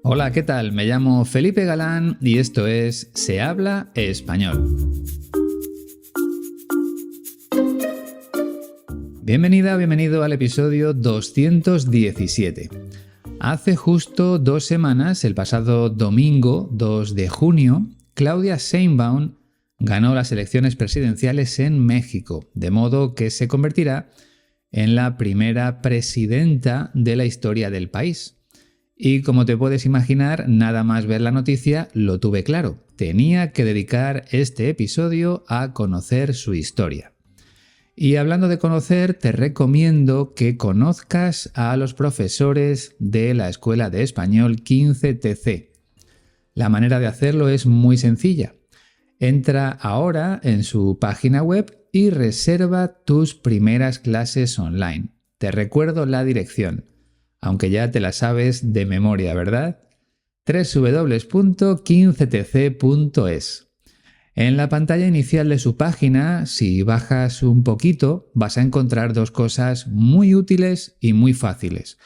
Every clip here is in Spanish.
Hola, ¿qué tal? Me llamo Felipe Galán y esto es Se habla español. Bienvenida, bienvenido al episodio 217. Hace justo 2 semanas, el pasado domingo 2 de junio, Claudia Sheinbaum ganó las elecciones presidenciales en México, de modo que se convertirá en la primera presidenta de la historia del país. Y como te puedes imaginar, nada más ver la noticia lo tuve claro. Tenía que dedicar este episodio a conocer su historia. Y hablando de conocer, te recomiendo que conozcas a los profesores de la Escuela de Español 15TC. La manera de hacerlo es muy sencilla. Entra ahora en su página web y reserva tus primeras clases online. Te recuerdo la dirección, aunque ya te la sabes de memoria, ¿verdad? www.15tc.es. En la pantalla inicial de su página, si bajas un poquito, vas a encontrar dos cosas muy útiles y muy fáciles.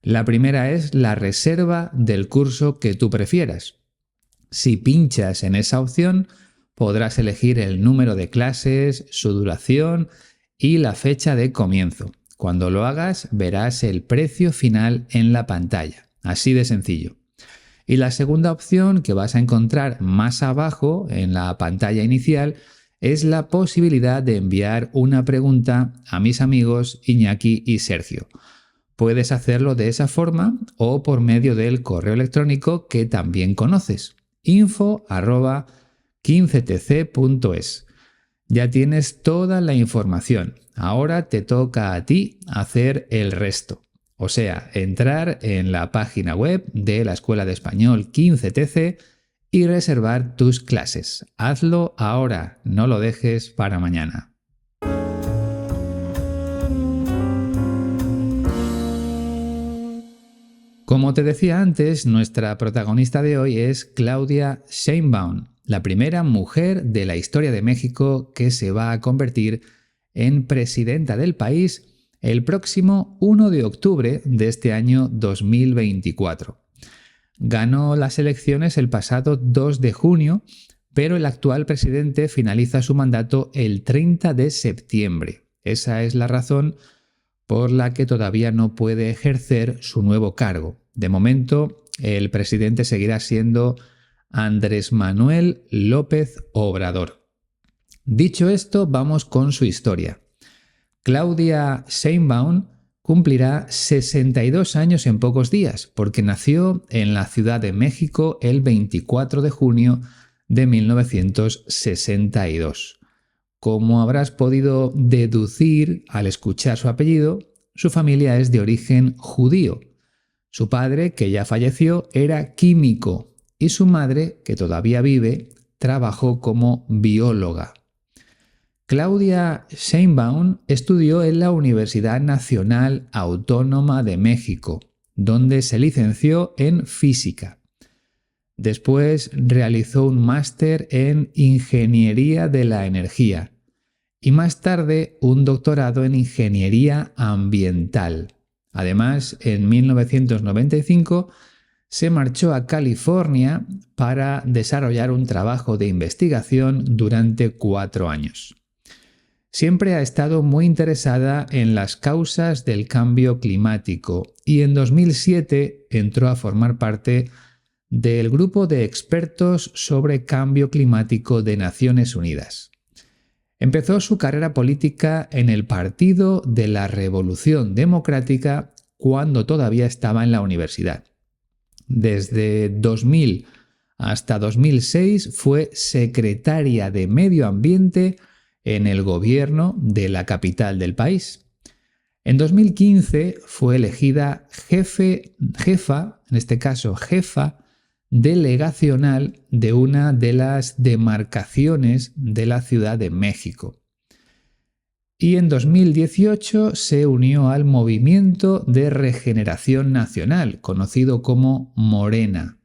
La primera es la reserva del curso que tú prefieras. Si pinchas en esa opción, podrás elegir el número de clases, su duración y la fecha de comienzo. Cuando lo hagas, verás el precio final en la pantalla. Así de sencillo. Y la segunda opción que vas a encontrar más abajo en la pantalla inicial es la posibilidad de enviar una pregunta a mis amigos Iñaki y Sergio. Puedes hacerlo de esa forma o por medio del correo electrónico que también conoces, info@15tc.es. Ya tienes toda la información. Ahora te toca a ti hacer el resto. O sea, entrar en la página web de la Escuela de Español 15TC y reservar tus clases. Hazlo ahora, no lo dejes para mañana. Como te decía antes, nuestra protagonista de hoy es Claudia Sheinbaum, la primera mujer de la historia de México que se va a convertir en presidenta del país el próximo 1 de octubre de este año 2024. Ganó las elecciones el pasado 2 de junio, pero el actual presidente finaliza su mandato el 30 de septiembre. Esa es la razón por la que todavía no puede ejercer su nuevo cargo. De momento, el presidente seguirá siendo Andrés Manuel López Obrador. Dicho esto, vamos con su historia. Claudia Sheinbaum cumplirá 62 años en pocos días, porque nació en la Ciudad de México el 24 de junio de 1962. Como habrás podido deducir al escuchar su apellido, su familia es de origen judío. Su padre, que ya falleció, era químico y su madre, que todavía vive, trabajó como bióloga. Claudia Sheinbaum estudió en la Universidad Nacional Autónoma de México, donde se licenció en física. Después realizó un máster en Ingeniería de la Energía y más tarde un doctorado en Ingeniería Ambiental. Además, en 1995 se marchó a California para desarrollar un trabajo de investigación durante 4 años. Siempre ha estado muy interesada en las causas del cambio climático y en 2007 entró a formar parte del Grupo de Expertos sobre Cambio Climático de Naciones Unidas. Empezó su carrera política en el Partido de la Revolución Democrática cuando todavía estaba en la universidad. Desde 2000 hasta 2006 fue secretaria de Medio Ambiente en el gobierno de la capital del país. En 2015 fue elegida jefa delegacional de una de las demarcaciones de la Ciudad de México. Y en 2018 se unió al Movimiento de Regeneración Nacional, conocido como Morena.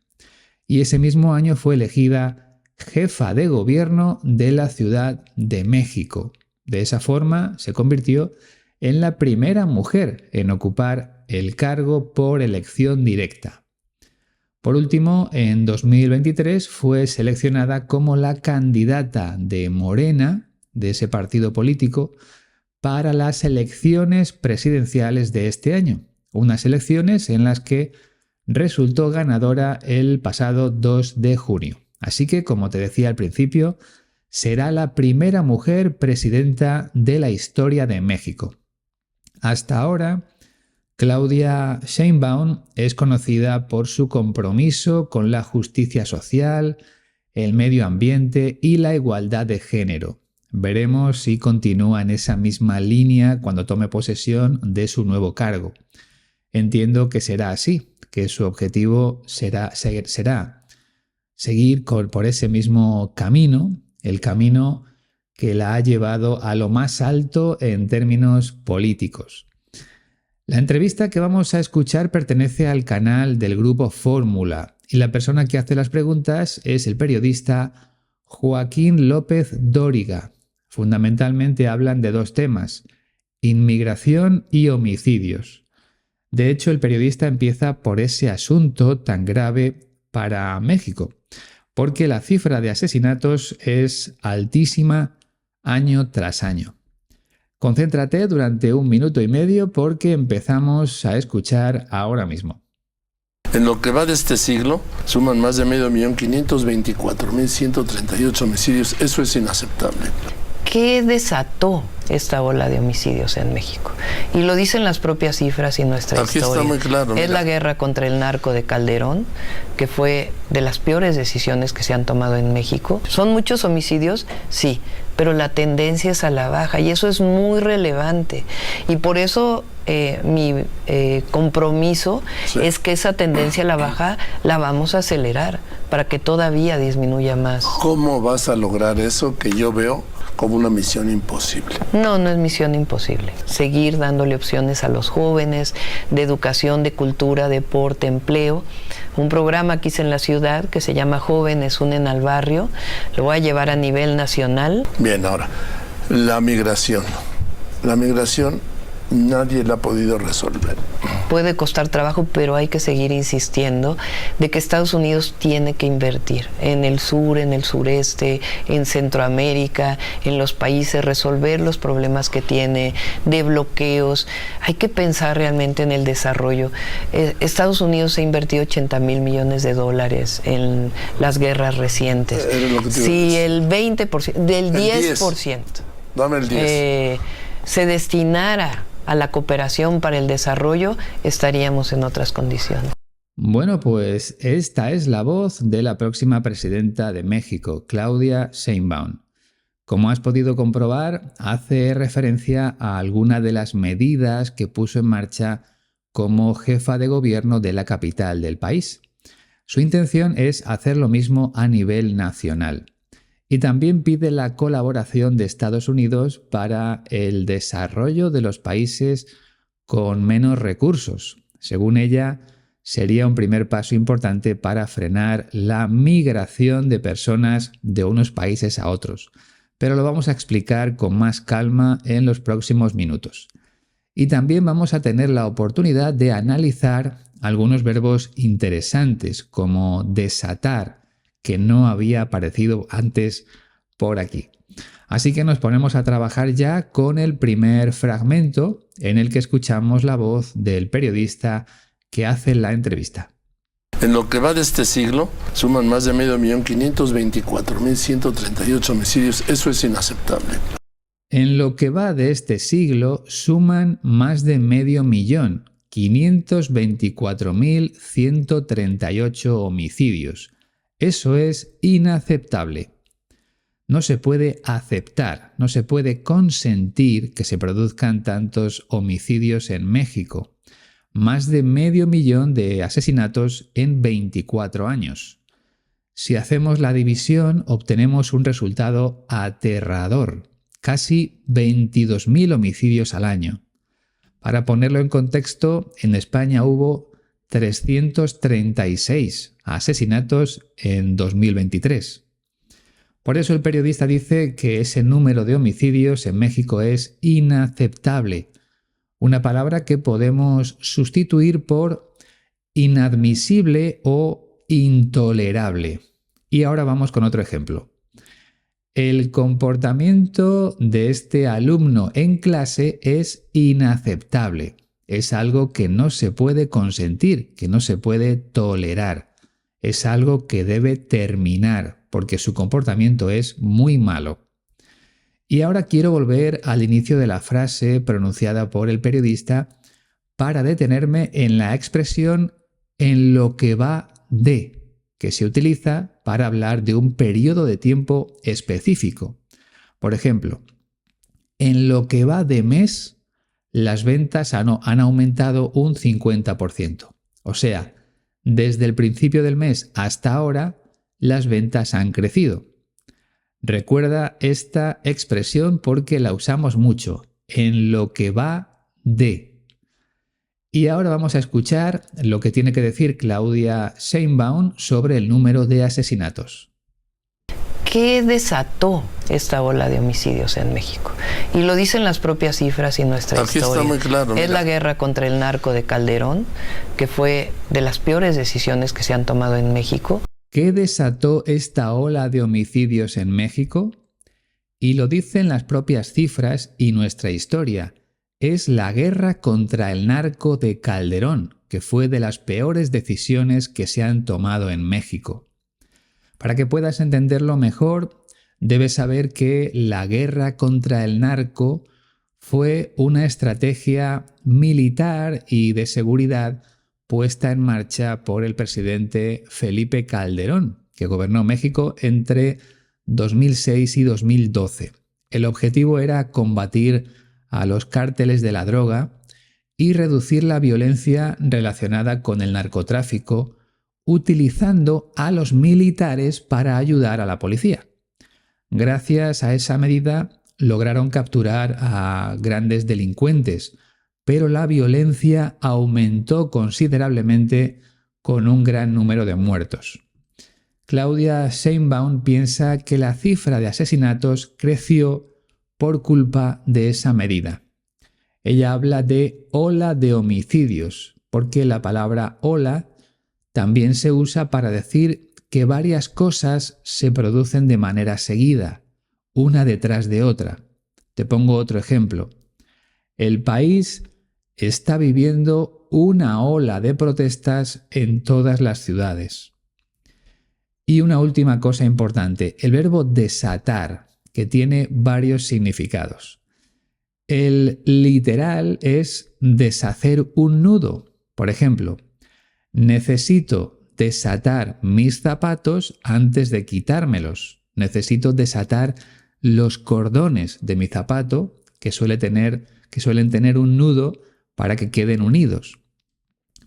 Y ese mismo año fue elegida jefa de gobierno de la Ciudad de México. De esa forma se convirtió en la primera mujer en ocupar el cargo por elección directa. Por último, en 2023 fue seleccionada como la candidata de Morena, de ese partido político, para las elecciones presidenciales de este año. Unas elecciones en las que resultó ganadora el pasado 2 de junio. Así que, como te decía al principio, será la primera mujer presidenta de la historia de México. Hasta ahora, Claudia Sheinbaum es conocida por su compromiso con la justicia social, el medio ambiente y la igualdad de género. Veremos si continúa en esa misma línea cuando tome posesión de su nuevo cargo. Entiendo que será así, que su objetivo será seguir por ese mismo camino, el camino que la ha llevado a lo más alto en términos políticos. La entrevista que vamos a escuchar pertenece al canal del grupo Fórmula y la persona que hace las preguntas es el periodista Joaquín López Dóriga. Fundamentalmente hablan de dos temas: inmigración y homicidios. De hecho, el periodista empieza por ese asunto tan grave para México, porque la cifra de asesinatos es altísima año tras año. Concéntrate durante 1 minuto y medio porque empezamos a escuchar ahora mismo. En lo que va de este siglo, suman más de 5.524.138 homicidios. Eso es inaceptable. ¿Qué desató esta ola de homicidios en México? Y lo dicen las propias cifras y nuestra Aquí historia. está muy claro. Es la guerra contra el narco de Calderón, que fue de las peores decisiones que se han tomado en México. ¿Son muchos homicidios? Sí, pero la tendencia es a la baja y eso es muy relevante. Y por eso mi compromiso es que esa tendencia a la baja la vamos a acelerar para que todavía disminuya más. ¿Cómo vas a lograr eso que yo veo como una misión imposible? No es misión imposible. Seguir dándole opciones a los jóvenes de educación, de cultura, deporte, empleo. Un programa que hice en la ciudad que se llama Jóvenes Unen al Barrio. Lo voy a llevar a nivel nacional. Bien, ahora, la migración. La migración nadie la ha podido resolver. Puede costar trabajo, pero hay que seguir insistiendo de que Estados Unidos tiene que invertir en el sur, en el sureste, en Centroamérica, en los países, resolver los problemas que tiene de bloqueos. Hay que pensar realmente en el desarrollo. Estados Unidos ha invertido $80,000 millones en las guerras recientes. Si el 20%, del 10%, dame el 10%. Se destinara a la cooperación para el desarrollo, estaríamos en otras condiciones. Bueno, pues esta es la voz de la próxima presidenta de México, Claudia Sheinbaum. Como has podido comprobar, hace referencia a alguna de las medidas que puso en marcha como jefa de gobierno de la capital del país. Su intención es hacer lo mismo a nivel nacional. Y también pide la colaboración de Estados Unidos para el desarrollo de los países con menos recursos. Según ella, sería un primer paso importante para frenar la migración de personas de unos países a otros. Pero lo vamos a explicar con más calma en los próximos minutos. Y también vamos a tener la oportunidad de analizar algunos verbos interesantes como desatar, que no había aparecido antes por aquí. Así que nos ponemos a trabajar ya con el primer fragmento en el que escuchamos la voz del periodista que hace la entrevista. En lo que va de este siglo, suman más de 5.524.138 homicidios. Eso es inaceptable. En lo que va de este siglo, suman más de 500.000, 524.138 homicidios. Eso es inaceptable. No se puede aceptar, no se puede consentir que se produzcan tantos homicidios en México. Más de 500.000 de asesinatos en 24 años. Si hacemos la división, obtenemos un resultado aterrador. Casi 22.000 homicidios al año. Para ponerlo en contexto, en España hubo 336 asesinatos en 2023. Por eso el periodista dice que ese número de homicidios en México es inaceptable, una palabra que podemos sustituir por inadmisible o intolerable. Y ahora vamos con otro ejemplo. El comportamiento de este alumno en clase es inaceptable. Es algo que no se puede consentir, que no se puede tolerar. Es algo que debe terminar porque su comportamiento es muy malo. Y ahora quiero volver al inicio de la frase pronunciada por el periodista para detenerme en la expresión "en lo que va de", que se utiliza para hablar de un periodo de tiempo específico. Por ejemplo, en lo que va de mes, las ventas han aumentado un 50%. O sea, desde el principio del mes hasta ahora, las ventas han crecido. Recuerda esta expresión porque la usamos mucho, en lo que va de. Y ahora vamos a escuchar lo que tiene que decir Claudia Sheinbaum sobre el número de asesinatos. ¿Qué desató esta ola de homicidios en México? Y lo dicen las propias cifras y nuestra Aquí historia. está muy claro. Es la guerra contra el narco de Calderón, que fue de las peores decisiones que se han tomado en México. ¿Qué desató esta ola de homicidios en México? Y lo dicen las propias cifras y nuestra historia. Es la guerra contra el narco de Calderón, que fue de las peores decisiones que se han tomado en México. Para que puedas entenderlo mejor, debes saber que la guerra contra el narco fue una estrategia militar y de seguridad puesta en marcha por el presidente Felipe Calderón, que gobernó México entre 2006 y 2012. El objetivo era combatir a los cárteles de la droga y reducir la violencia relacionada con el narcotráfico, utilizando a los militares para ayudar a la policía. Gracias a esa medida lograron capturar a grandes delincuentes, pero la violencia aumentó considerablemente con un gran número de muertos. Claudia Sheinbaum piensa que la cifra de asesinatos creció por culpa de esa medida. Ella habla de ola de homicidios, porque la palabra ola también se usa para decir que varias cosas se producen de manera seguida, una detrás de otra. Te pongo otro ejemplo. El país está viviendo una ola de protestas en todas las ciudades. Y una última cosa importante, el verbo desatar, que tiene varios significados. El literal es deshacer un nudo. Por ejemplo, necesito desatar mis zapatos antes de quitármelos. Necesito desatar los cordones de mi zapato que suelen tener un nudo para que queden unidos.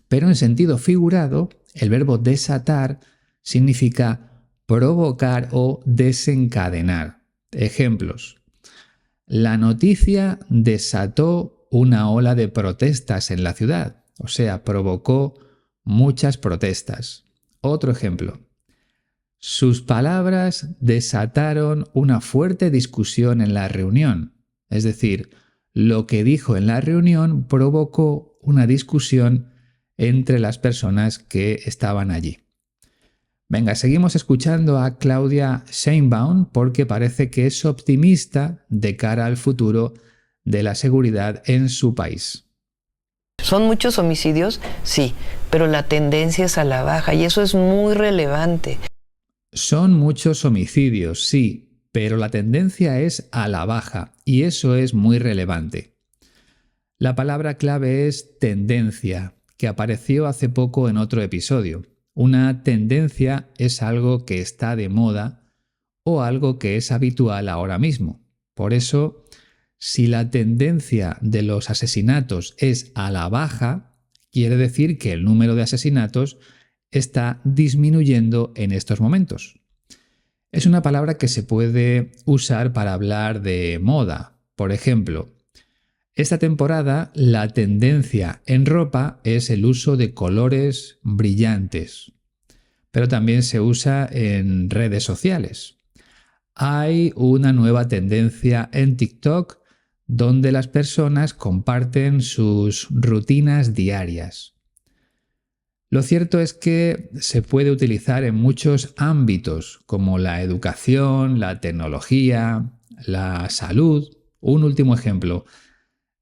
Pero en sentido figurado, el verbo desatar significa provocar o desencadenar. Ejemplos. La noticia desató una ola de protestas en la ciudad, o sea, provocó muchas protestas. Otro ejemplo. Sus palabras desataron una fuerte discusión en la reunión, es decir, lo que dijo en la reunión provocó una discusión entre las personas que estaban allí. Venga, seguimos escuchando a Claudia Sheinbaum porque parece que es optimista de cara al futuro de la seguridad en su país. ¿Son muchos homicidios? Sí, pero la tendencia es a la baja y eso es muy relevante. Son muchos homicidios, sí, pero la tendencia es a la baja y eso es muy relevante. La palabra clave es tendencia, que apareció hace poco en otro episodio. Una tendencia es algo que está de moda o algo que es habitual ahora mismo. Por eso, si la tendencia de los asesinatos es a la baja, quiere decir que el número de asesinatos está disminuyendo en estos momentos. Es una palabra que se puede usar para hablar de moda. Por ejemplo, esta temporada la tendencia en ropa es el uso de colores brillantes, pero también se usa en redes sociales. Hay una nueva tendencia en TikTok donde las personas comparten sus rutinas diarias. Lo cierto es que se puede utilizar en muchos ámbitos, como la educación, la tecnología, la salud. Un último ejemplo.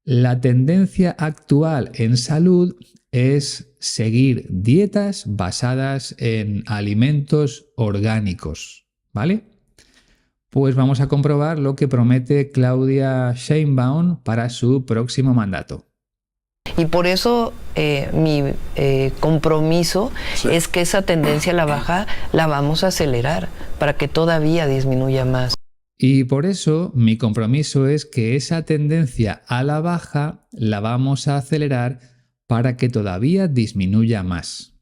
La tendencia actual en salud es seguir dietas basadas en alimentos orgánicos, ¿vale? Pues vamos a comprobar lo que promete Claudia Sheinbaum para su próximo mandato. Y por eso mi compromiso Sí. es que esa tendencia a la baja la vamos a acelerar para que todavía disminuya más. Y por eso mi compromiso es que esa tendencia a la baja la vamos a acelerar para que todavía disminuya más.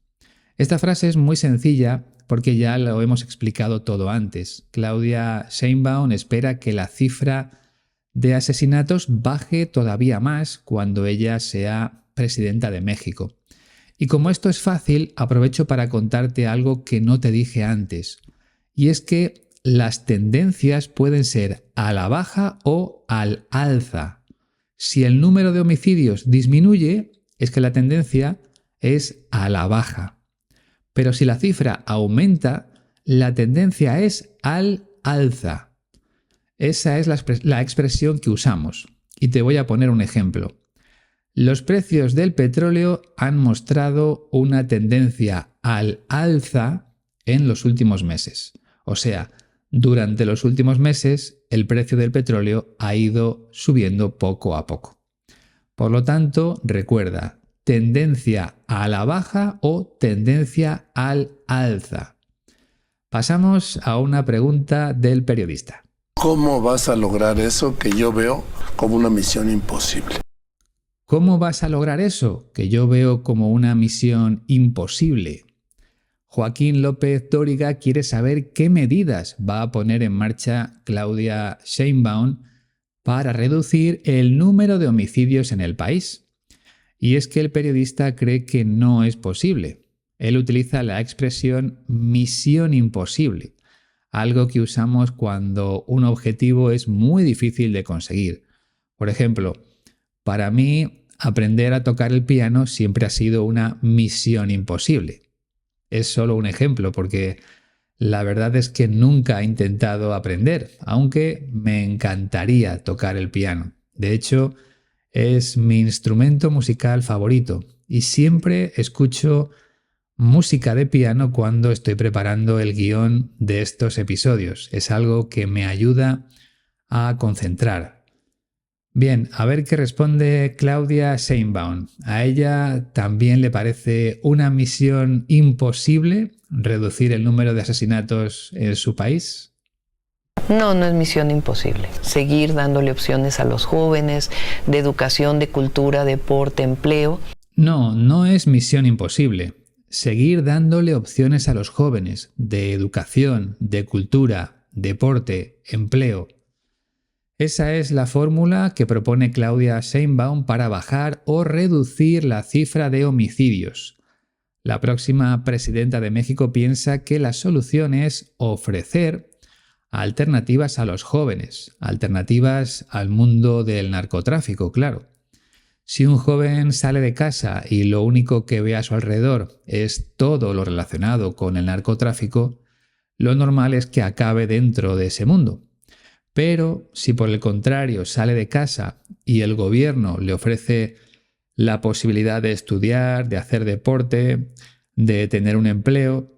Esta frase es muy sencilla porque ya lo hemos explicado todo antes. Claudia Sheinbaum espera que la cifra de asesinatos baje todavía más cuando ella sea presidenta de México. Y como esto es fácil, aprovecho para contarte algo que no te dije antes. Y es que las tendencias pueden ser a la baja o al alza. Si el número de homicidios disminuye, es que la tendencia es a la baja. Pero si la cifra aumenta, la tendencia es al alza. Esa es la expresión que usamos. Y te voy a poner un ejemplo. Los precios del petróleo han mostrado una tendencia al alza en los últimos meses. O sea, durante los últimos meses el precio del petróleo ha ido subiendo poco a poco. Por lo tanto, recuerda, tendencia a la baja o tendencia al alza. Pasamos a una pregunta del periodista. ¿Cómo vas a lograr eso que yo veo como una misión imposible? ¿Cómo vas a lograr eso que yo veo como una misión imposible? Joaquín López Dóriga quiere saber qué medidas va a poner en marcha Claudia Sheinbaum para reducir el número de homicidios en el país. Y es que el periodista cree que no es posible. Él utiliza la expresión misión imposible, algo que usamos cuando un objetivo es muy difícil de conseguir. Por ejemplo, para mí, aprender a tocar el piano siempre ha sido una misión imposible. Es solo un ejemplo porque la verdad es que nunca he intentado aprender, aunque me encantaría tocar el piano. De hecho, es mi instrumento musical favorito y siempre escucho música de piano cuando estoy preparando el guión de estos episodios. Es algo que me ayuda a concentrar. Bien, a ver qué responde Claudia Sheinbaum. ¿A ella también le parece una misión imposible reducir el número de asesinatos en su país? No, no es misión imposible. Seguir dándole opciones a los jóvenes de educación, de cultura, deporte, empleo. No, no es misión imposible. Seguir dándole opciones a los jóvenes de educación, de cultura, deporte, empleo. Esa es la fórmula que propone Claudia Sheinbaum para bajar o reducir la cifra de homicidios. La próxima presidenta de México piensa que la solución es ofrecer alternativas a los jóvenes, alternativas al mundo del narcotráfico, claro. Si un joven sale de casa y lo único que ve a su alrededor es todo lo relacionado con el narcotráfico, lo normal es que acabe dentro de ese mundo. Pero si por el contrario sale de casa y el gobierno le ofrece la posibilidad de estudiar, de hacer deporte, de tener un empleo,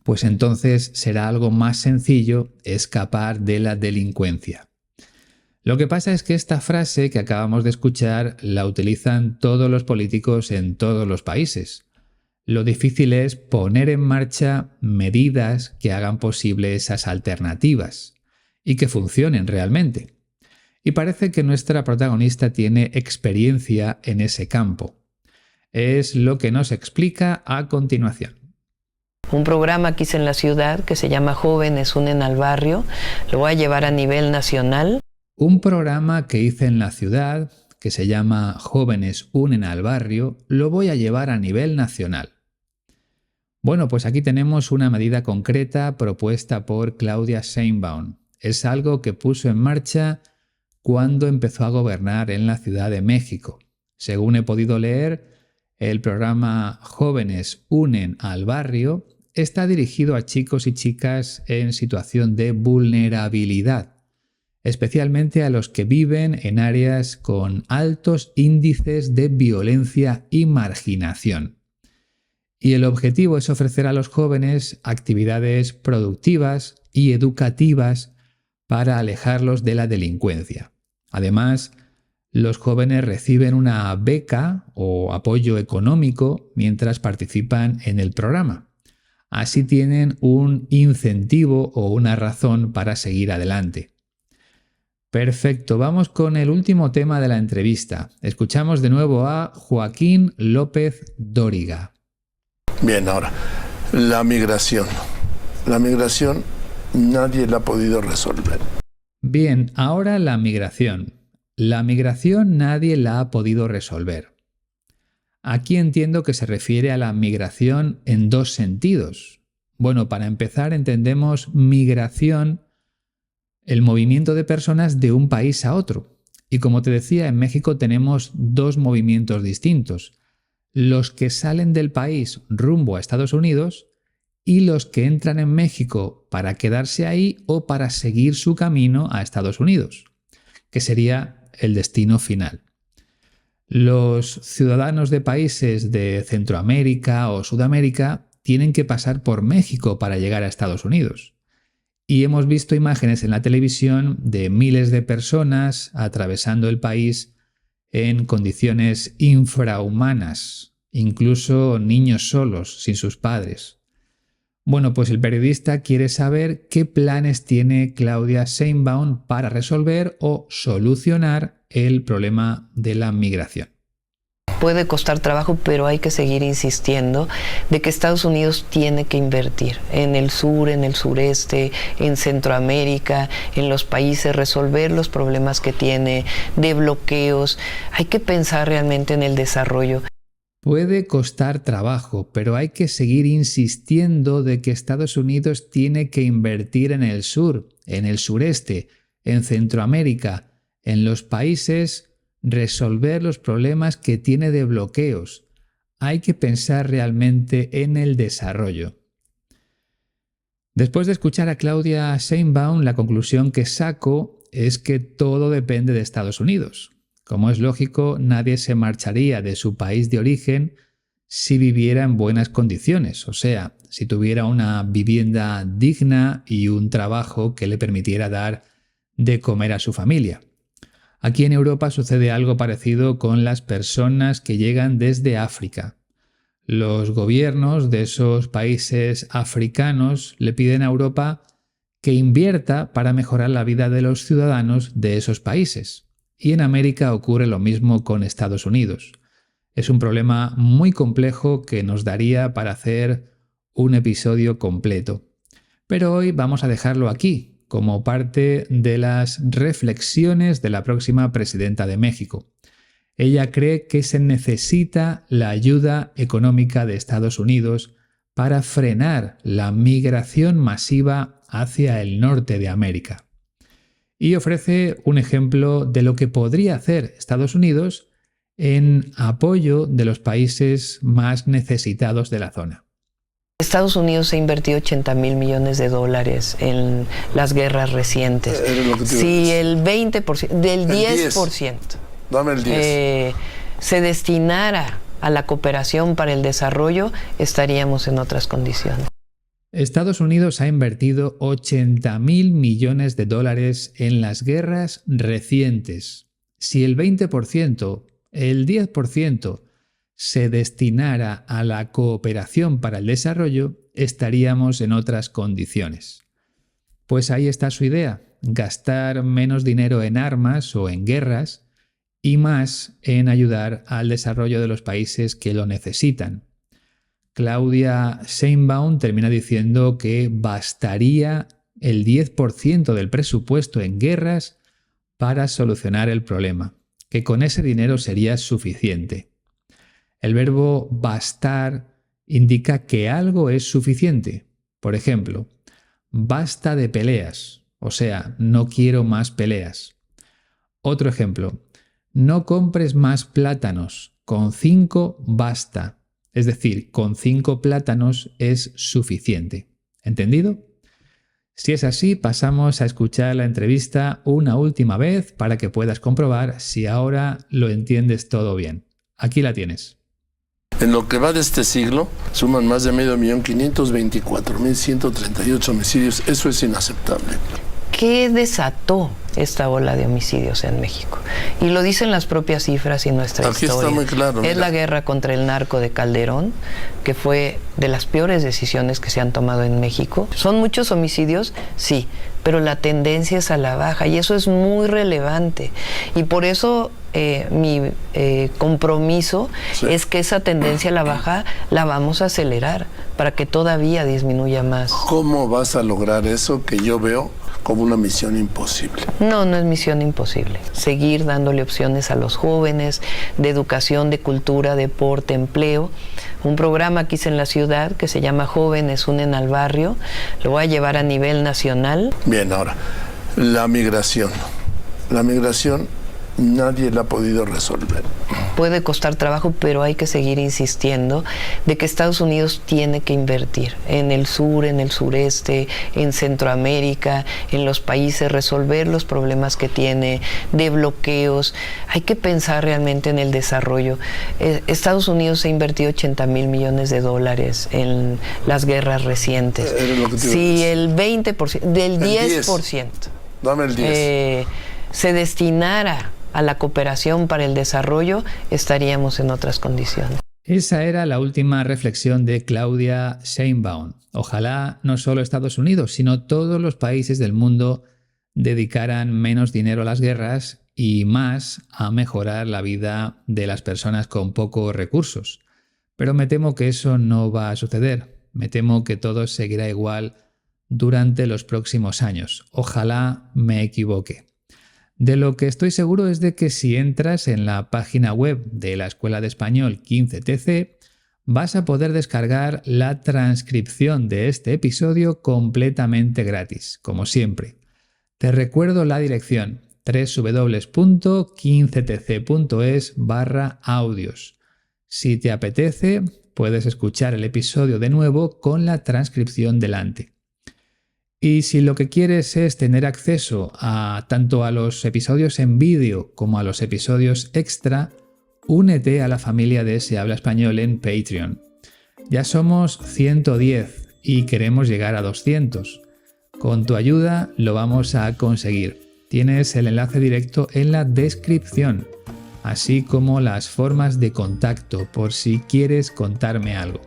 pues entonces será algo más sencillo escapar de la delincuencia. Lo que pasa es que esta frase que acabamos de escuchar la utilizan todos los políticos en todos los países. Lo difícil es poner en marcha medidas que hagan posible esas alternativas y que funcionen realmente. Y parece que nuestra protagonista tiene experiencia en ese campo. Es lo que nos explica a continuación. Un programa que hice en la ciudad que se llama Jóvenes Unen al Barrio. Lo voy a llevar a nivel nacional. Un programa que hice en la ciudad, que se llama Jóvenes Unen al Barrio, lo voy a llevar a nivel nacional. Bueno, pues aquí tenemos una medida concreta propuesta por Claudia Sheinbaum. Es algo que puso en marcha cuando empezó a gobernar en la Ciudad de México. Según he podido leer, el programa Jóvenes Unen al Barrio está dirigido a chicos y chicas en situación de vulnerabilidad, especialmente a los que viven en áreas con altos índices de violencia y marginación. Y el objetivo es ofrecer a los jóvenes actividades productivas y educativas para alejarlos de la delincuencia. Además, los jóvenes reciben una beca o apoyo económico mientras participan en el programa. Así tienen un incentivo o una razón para seguir adelante. Perfecto, vamos con el último tema de la entrevista. Escuchamos de nuevo a Joaquín López Dóriga. Bien, ahora, la migración. La migración nadie la ha podido resolver. Bien, ahora la migración. La migración nadie la ha podido resolver. Aquí entiendo que se refiere a la migración en dos sentidos. Bueno, para empezar entendemos migración, el movimiento de personas de un país a otro. Y como te decía, en México tenemos dos movimientos distintos. Los que salen del país rumbo a Estados Unidos y los que entran en México para quedarse ahí o para seguir su camino a Estados Unidos, que sería el destino final. Los ciudadanos de países de Centroamérica o Sudamérica tienen que pasar por México para llegar a Estados Unidos. Y hemos visto imágenes en la televisión de miles de personas atravesando el país en condiciones infrahumanas, incluso niños solos, sin sus padres. Bueno, pues el periodista quiere saber qué planes tiene Claudia Sheinbaum para resolver o solucionar el problema de la migración. Puede costar trabajo, pero hay que seguir insistiendo de que Estados Unidos tiene que invertir en el sur, en el sureste, en Centroamérica, en los países, resolver los problemas que tiene de bloqueos. Hay que pensar realmente en el desarrollo. Puede costar trabajo, pero hay que seguir insistiendo de que Estados Unidos tiene que invertir en el sur, en el sureste, en Centroamérica, en los países, resolver los problemas que tiene de bloqueos. Hay que pensar realmente en el desarrollo. Después de escuchar a Claudia Sheinbaum, la conclusión que saco es que todo depende de Estados Unidos. Como es lógico, nadie se marcharía de su país de origen si viviera en buenas condiciones, o sea, si tuviera una vivienda digna y un trabajo que le permitiera dar de comer a su familia. Aquí en Europa sucede algo parecido con las personas que llegan desde África. Los gobiernos de esos países africanos le piden a Europa que invierta para mejorar la vida de los ciudadanos de esos países. Y en América ocurre lo mismo con Estados Unidos. Es un problema muy complejo que nos daría para hacer un episodio completo. Pero hoy vamos a dejarlo aquí, como parte de las reflexiones de la próxima presidenta de México. Ella cree que se necesita la ayuda económica de Estados Unidos para frenar la migración masiva hacia el norte de América. Y ofrece un ejemplo de lo que podría hacer Estados Unidos en apoyo de los países más necesitados de la zona. Estados Unidos ha invertido $80,000 millones en las guerras recientes. Si el 20%, del 10%, dame el 10. Se destinara a la cooperación para el desarrollo, estaríamos en otras condiciones. Estados Unidos ha invertido $80,000 millones en las guerras recientes. Si el 20%, el 10%, se destinara a la cooperación para el desarrollo, estaríamos en otras condiciones. Pues ahí está su idea, gastar menos dinero en armas o en guerras y más en ayudar al desarrollo de los países que lo necesitan. Claudia Sheinbaum termina diciendo que bastaría el 10% del presupuesto en guerras para solucionar el problema, que con ese dinero sería suficiente. El verbo bastar indica que algo es suficiente. Por ejemplo, basta de peleas, o sea, no quiero más peleas. Otro ejemplo, no compres más plátanos, con 5 basta. Es decir, con 5 plátanos es suficiente. ¿Entendido? Si es así, pasamos a escuchar la entrevista una última vez para que puedas comprobar si ahora lo entiendes todo bien. Aquí la tienes. En lo que va de este siglo, suman más de 524.138 homicidios. Eso es inaceptable. ¿Qué desató esta ola de homicidios en México? Y lo dicen las propias cifras y nuestra Aquí historia. está muy claro. Es la guerra contra el narco de Calderón, que fue de las peores decisiones que se han tomado en México. ¿Son muchos homicidios? Sí, pero la tendencia es a la baja y eso es muy relevante. Y por eso mi compromiso es que esa tendencia a la baja la vamos a acelerar para que todavía disminuya más. ¿Cómo vas a lograr eso que yo veo como una misión imposible? No, no es misión imposible. Seguir dándole opciones a los jóvenes de educación, de cultura, deporte, empleo. Un programa que hice en la ciudad que se llama Jóvenes Unen al Barrio. Lo voy a llevar a nivel nacional. Bien, ahora, la migración. La migración nadie la ha podido resolver. Puede costar trabajo, pero hay que seguir insistiendo de que Estados Unidos tiene que invertir en el sur, en el sureste, en Centroamérica, en los países, resolver los problemas que tiene de bloqueos. Hay que pensar realmente en el desarrollo. Estados Unidos ha invertido $80,000 millones en las guerras recientes. Si el 20%, del 10%, dame el 10. Se destinara a la cooperación para el desarrollo, estaríamos en otras condiciones. Esa era la última reflexión de Claudia Sheinbaum. Ojalá no solo Estados Unidos, sino todos los países del mundo dedicaran menos dinero a las guerras y más a mejorar la vida de las personas con pocos recursos. Pero me temo que eso no va a suceder. Me temo que todo seguirá igual durante los próximos años. Ojalá me equivoque. De lo que estoy seguro es de que si entras en la página web de la Escuela de Español 15TC, vas a poder descargar la transcripción de este episodio completamente gratis, como siempre. Te recuerdo la dirección www.15tc.es/audios. Si te apetece, puedes escuchar el episodio de nuevo con la transcripción delante. Y si lo que quieres es tener acceso tanto a los episodios en vídeo como a los episodios extra, únete a la familia de Se Habla Español en Patreon. Ya somos 110 y queremos llegar a 200. Con tu ayuda lo vamos a conseguir. Tienes el enlace directo en la descripción, así como las formas de contacto por si quieres contarme algo.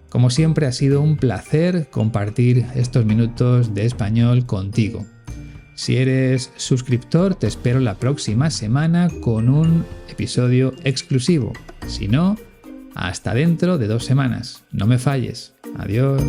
Como siempre ha sido un placer compartir estos minutos de español contigo. Si eres suscriptor, te espero la próxima semana con un episodio exclusivo. Si no, hasta dentro de 2 semanas. No me falles. Adiós.